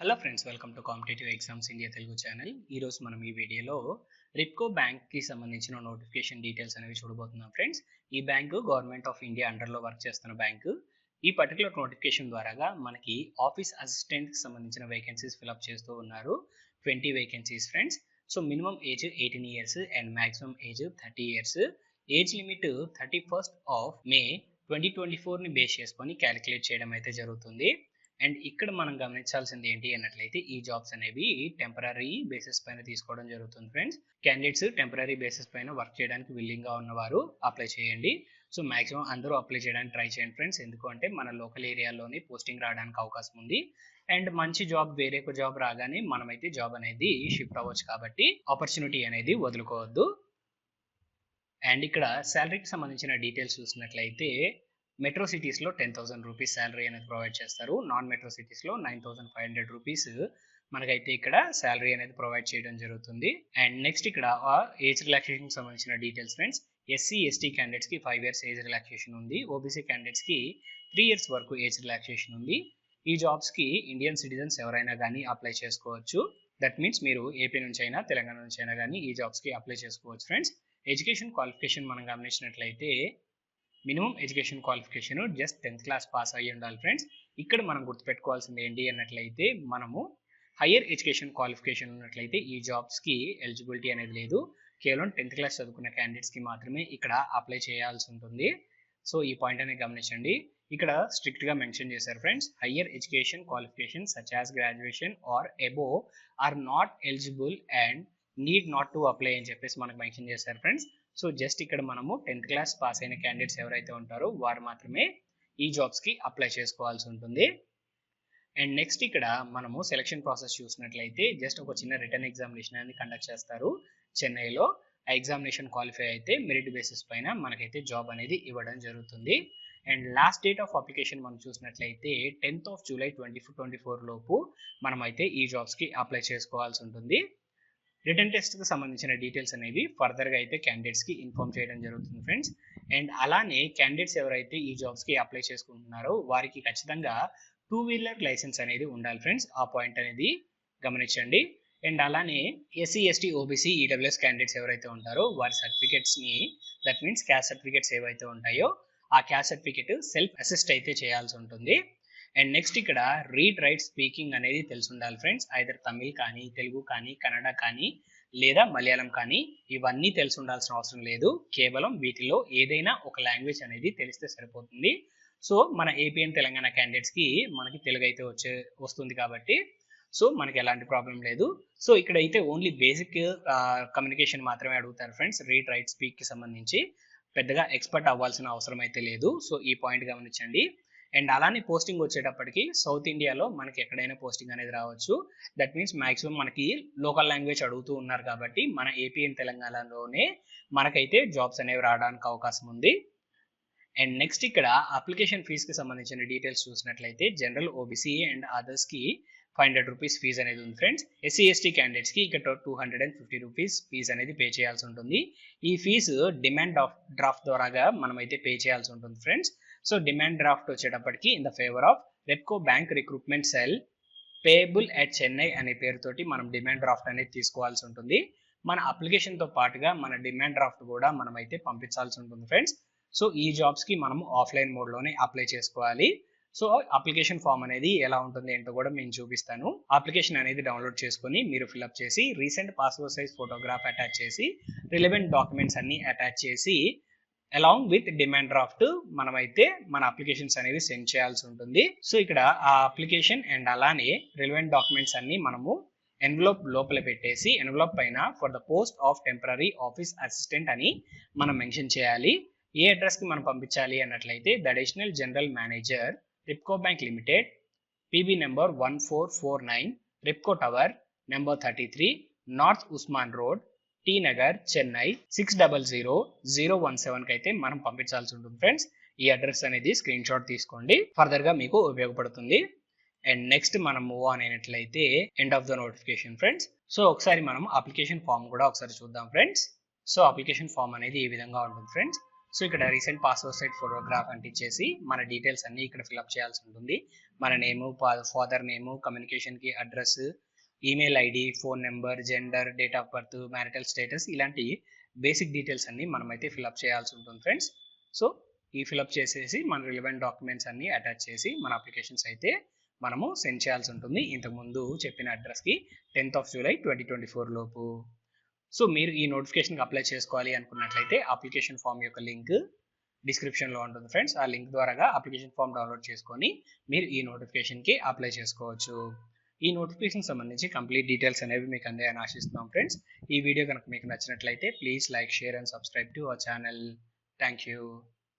Hello friends, welcome to competitive exams India Telugu channel. ఈరోజు మనం ఈ వీడియోలో రిప్కో బ్యాంక్కి సంబంధించిన నోటిఫికేషన్ డీటెయిల్స్ అనేవి చూడబోతున్నాం ఫ్రెండ్స్. ఈ బ్యాంకు గవర్నమెంట్ ఆఫ్ ఇండియా అండర్లో వర్క్ చేస్తున్న బ్యాంకు. ఈ పర్టికులర్ నోటిఫికేషన్ ద్వారాగా మనకి ఆఫీస్ అసిస్టెంట్కి సంబంధించిన వేకెన్సీస్ ఫిల్అప్ చేస్తూ ఉన్నారు. 20 vacancies friends. So minimum age 18 years and maximum age 30 years. Age limit 31st of May 2024ని బేస్ చేసుకొని క్యాలిక్యులేట్ చేయడం అయితే జరుగుతుంది. అండ్ ఇక్కడ మనం గమనించాల్సింది ఏంటి అన్నట్లయితే ఈ జాబ్స్ అనేవి టెంపరీ బేసిస్ పైన తీసుకోవడం జరుగుతుంది ఫ్రెండ్స్. క్యాండిడేట్స్ టెంపరీ బేసిస్ పైన వర్క్ చేయడానికి విల్లింగ్ గా ఉన్నవారు అప్లై చేయండి. సో మాక్సిమం అందరూ అప్లై చేయడానికి ట్రై చేయండి ఫ్రెండ్స్. ఎందుకంటే మన లోకల్ ఏరియాలోని పోస్టింగ్ రావడానికి అవకాశం ఉంది. అండ్ మంచి జాబ్ వేరే ఒక జాబ్ రాగానే మనమైతే జాబ్ అనేది షిఫ్ట్ అవ్వచ్చు కాబట్టి ఆపర్చునిటీ అనేది వదులుకోవద్దు. అండ్ ఇక్కడ శాలరీకి సంబంధించిన డీటెయిల్స్ చూసినట్లయితే మెట్రో సిటీస్లో 10,000 రూపీస్ శాలరీ అనేది ప్రొవైడ్ చేస్తారు. నాన్ మెట్రో సిటీస్లో 9,500 రూపీస్ మనకైతే ఇక్కడ శాలరీ అనేది ప్రొవైడ్ చేయడం జరుగుతుంది. అండ్ నెక్స్ట్ ఇక్కడ ఏజ్ రిలాక్సేషన్ సంబంధించిన డీటెయిల్స్ ఫ్రెండ్స్. ఎస్సీ ఎస్టీ క్యాండిడేట్స్కి 5 years ఏజ్ రిలాక్సేషన్ ఉంది. ఓబీసీ క్యాండిడేట్స్కి 3 years వరకు ఏజ్ రిలాక్సేషన్ ఉంది. ఈ జాబ్స్కి ఇండియన్ సిటిజన్స్ ఎవరైనా కానీ అప్లై చేసుకోవచ్చు. దట్ మీన్స్ మీరు ఏపీ నుంచి అయినా తెలంగాణ నుంచి అయినా కానీ ఈ జాబ్స్కి అప్లై చేసుకోవచ్చు ఫ్రెండ్స్. ఎడ్యుకేషన్ క్వాలిఫికేషన్ మనం గమనించినట్లయితే minimum education qualification just 10th class pass అయ్యి ఉండాలి ఫ్రెండ్స్. ఇక్కడ మనం గుర్తుపెట్టుకోవాల్సింది ఏంటి అన్నట్లయితే మనము హయ్యర్ ఎడ్యుకేషన్ క్వాలిఫికేషన్ ఉన్నట్లయితే ఈ జాబ్స్కి ఎలిజిబిలిటీ అనేది లేదు. కేవలం 10th క్లాస్ చదువుకున్న క్యాండిడేట్స్కి మాత్రమే ఇక్కడ అప్లై చేయాల్సి ఉంటుంది. సో ఈ పాయింట్ అనేది గమనించండి. ఇక్కడ స్ట్రిక్ట్గా మెన్షన్ చేశారు friends. Higher education qualification such as graduation or above are not eligible and need not to apply అని చెప్పేసి మనకు మెన్షన్ చేశారు ఫ్రెండ్స్. సో జస్ట్ ఇక్కడ మనము 10th క్లాస్ పాస్ అయిన క్యాండిడేట్స్ ఎవరైతే ఉంటారో వారు మాత్రమే ఈ జాబ్స్కి అప్లై చేసుకోవాల్సి ఉంటుంది. అండ్ నెక్స్ట్ ఇక్కడ మనము సెలక్షన్ ప్రాసెస్ చూసినట్లయితే జస్ట్ ఒక చిన్న రిటర్న్ ఎగ్జామినేషన్ అనేది కండక్ట్ చేస్తారు చెన్నైలో. ఆ ఎగ్జామినేషన్ క్వాలిఫై అయితే మెరిట్ బేసిస్ పైన మనకైతే జాబ్ అనేది ఇవ్వడం జరుగుతుంది. And last date of application మనం చూసినట్లయితే 10th of July 2024 లోపు మనమైతే ఈ జాబ్స్కి అప్లై చేసుకోవాల్సి ఉంటుంది. రిటర్న్ టెస్ట్కి సంబంధించిన డీటెయిల్స్ అనేవి ఫర్దర్గా అయితే క్యాండిడేట్స్కి ఇన్ఫార్మ్ చేయడం జరుగుతుంది ఫ్రెండ్స్. అండ్ అలానే క్యాండిడేట్స్ ఎవరైతే ఈ జాబ్స్కి అప్లై చేసుకుంటున్నారో వారికి ఖచ్చితంగా 2-wheeler లైసెన్స్ అనేది ఉండాలి ఫ్రెండ్స్. ఆ పాయింట్ అనేది గమనించండి. అండ్ అలానే SC ST OBC EWS candidates ఎవరైతే ఉంటారో వారి సర్టిఫికేట్స్ని దట్ మీన్స్ క్యాస్ట్ సర్టిఫికేట్స్ ఏవైతే ఉంటాయో ఆ క్యాస్ట్ సర్టిఫికేట్ సెల్ఫ్ అసిస్ట్ అయితే చేయాల్సి ఉంటుంది. అండ్ నెక్స్ట్ ఇక్కడ రీడ్ రైట్ స్పీకింగ్ అనేది తెలిసి ఉండాలి ఫ్రెండ్స్. ఐదర్ తమిళ్ కానీ తెలుగు కానీ కన్నడ కానీ లేదా మలయాళం కానీ ఇవన్నీ తెలిసి ఉండాల్సిన అవసరం లేదు. కేవలం వీటిలో ఏదైనా ఒక లాంగ్వేజ్ అనేది తెలిస్తే సరిపోతుంది. సో మన ఏపీ అండ్ తెలంగాణ క్యాండిడేట్స్కి మనకి తెలుగు అయితే వస్తుంది కాబట్టి సో మనకి ఎలాంటి ప్రాబ్లం లేదు. సో ఇక్కడైతే ఓన్లీ బేసిక్ కమ్యూనికేషన్ మాత్రమే అడుగుతారు ఫ్రెండ్స్. రీడ్ రైట్ స్పీక్కి సంబంధించి పెద్దగా ఎక్స్పర్ట్ అవ్వాల్సిన అవసరం అయితే లేదు. సో ఈ పాయింట్ గమనించండి. అండ్ అలానే పోస్టింగ్ వచ్చేటప్పటికి సౌత్ ఇండియాలో మనకి ఎక్కడైనా పోస్టింగ్ అనేది రావచ్చు. దట్ మీన్స్ మాక్సిమం మనకి లోకల్ లాంగ్వేజ్ అడుగుతూ ఉన్నారు కాబట్టి మన ఏపీ అండ్ తెలంగాణలోనే మనకైతే జాబ్స్ అనేవి రావడానికి అవకాశం ఉంది. అండ్ నెక్స్ట్ ఇక్కడ అప్లికేషన్ ఫీజుకి సంబంధించిన డీటెయిల్స్ చూసినట్లయితే జనరల్ ఓబీసీ అండ్ అదర్స్కి 500 రూపీస్ ఫీజు అనేది ఉంది ఫ్రెండ్స్. ఎస్సీ ఎస్టీ క్యాండిడేట్స్కి ఇక్కడ 250 రూపీస్ ఫీజు అనేది పే చేయాల్సి ఉంటుంది. ఈ ఫీజు డిమాండ్ డ్రాఫ్ట్ ద్వారాగా మనమైతే పే చేయాల్సి ఉంటుంది ఫ్రెండ్స్. సో డిమాండ్ డ్రాఫ్ట్ వచ్చేటప్పటికి in the favour of Repco bank recruitment cell payable at Chennai అనే పేరుతోటి మనం డిమాండ్ డ్రాఫ్ట్ అనేది తీసుకోవాల్సి ఉంటుంది. మన అప్లికేషన్తో పాటుగా మన డిమాండ్ డ్రాఫ్ట్ కూడా మనమైతే పంపించాల్సి ఉంటుంది ఫ్రెండ్స్. సో ఈ జాబ్స్కి మనము ఆఫ్లైన్ మోడ్లోనే అప్లై చేసుకోవాలి. సో అప్లికేషన్ ఫామ్ అనేది ఎలా ఉంటుంది ఏంటో కూడా నేను చూపిస్తాను. అప్లికేషన్ అనేది డౌన్లోడ్ చేసుకొని మీరు ఫిల్అప్ చేసి recent passport size photograph attach చేసి రిలవెంట్ డాక్యుమెంట్స్ అన్ని అటాచ్ చేసి అలాంగ్ విత్ డిమాండ్ డ్రాఫ్ట్ మనమైతే మన అప్లికేషన్స్ అనేవి సెండ్ చేయాల్సి ఉంటుంది. సో ఇక్కడ ఆ అప్లికేషన్ అండ్ అలానే రిలవెంట్ డాక్యుమెంట్స్ అన్ని మనము ఎన్వలప్ లోపల పెట్టేసి ఎన్వలప్ పైన for the post of temporary office assistant అని మనం మెన్షన్ చేయాలి. ఏ అడ్రస్కి మనం పంపించాలి అన్నట్లయితే the additional general manager Repco bank limited PB number 1449 Repco tower number 33 north Usman road T Nagar Chennai 600017కి అయితే మనం పంపించాల్సి ఉంటుంది ఫ్రెండ్స్. ఈ అడ్రస్ అనేది స్క్రీన్ షాట్ తీసుకోండి, ఫర్దర్గా మీకు ఉపయోగపడుతుంది. అండ్ నెక్స్ట్ మనం మూవ్ ఆన్ అయినట్లయితే end of the notification friends. So ఒకసారి మనం అప్లికేషన్ ఫామ్ కూడా ఒకసారి చూద్దాం ఫ్రెండ్స్. సో అప్లికేషన్ ఫామ్ అనేది ఈ విధంగా ఉంటుంది ఫ్రెండ్స్. సో ఇక్కడ రీసెంట్ పాస్పోర్ట్ సైజ్ ఫోటోగ్రాఫ్ అంటించేసి మన డీటెయిల్స్ అన్ని ఇక్కడ ఫిల్అప్ చేయాల్సి ఉంటుంది. మన నేము, ఫాదర్ నేము, కమ్యూనికేషన్కి address, email ID, phone number, gender, date of birth, marital status, ఇలాంటి బేసిక్ డీటెయిల్స్ అన్ని మనమైతే ఫిల్అప్ చేయాల్సి ఉంటుంది ఫ్రెండ్స్. సో ఈ ఫిల్అప్ చేసేసి మన రిలవెంట్ డాక్యుమెంట్స్ అన్ని అటాచ్ చేసి మన అప్లికేషన్స్ అయితే మనము సెండ్ చేయాల్సి ఉంటుంది. ఇంతకుముందు చెప్పిన అడ్రస్కి 10th July 2024 లోపు. సో మీరు ఈ నోటిఫికేషన్కి అప్లై చేసుకోవాలి అనుకున్నట్లయితే అప్లికేషన్ ఫామ్ యొక్క లింక్ డిస్క్రిప్షన్లో ఉంటుంది ఫ్రెండ్స్. ఆ లింక్ ద్వారా అప్లికేషన్ ఫామ్ డౌన్లోడ్ చేసుకొని మీరు ఈ నోటిఫికేషన్కి అప్లై చేసుకోవచ్చు. ఈ నోటిఫికేషన్ సంబంధించి కంప్లీట్ డీటెయిల్స్ అనేవి మీకు అందాయని ఆశిస్తున్నాం ఫ్రెండ్స్. ఈ వీడియో కనుక మీకు నచ్చినట్లయితే please like, share and subscribe to our channel. Thank you.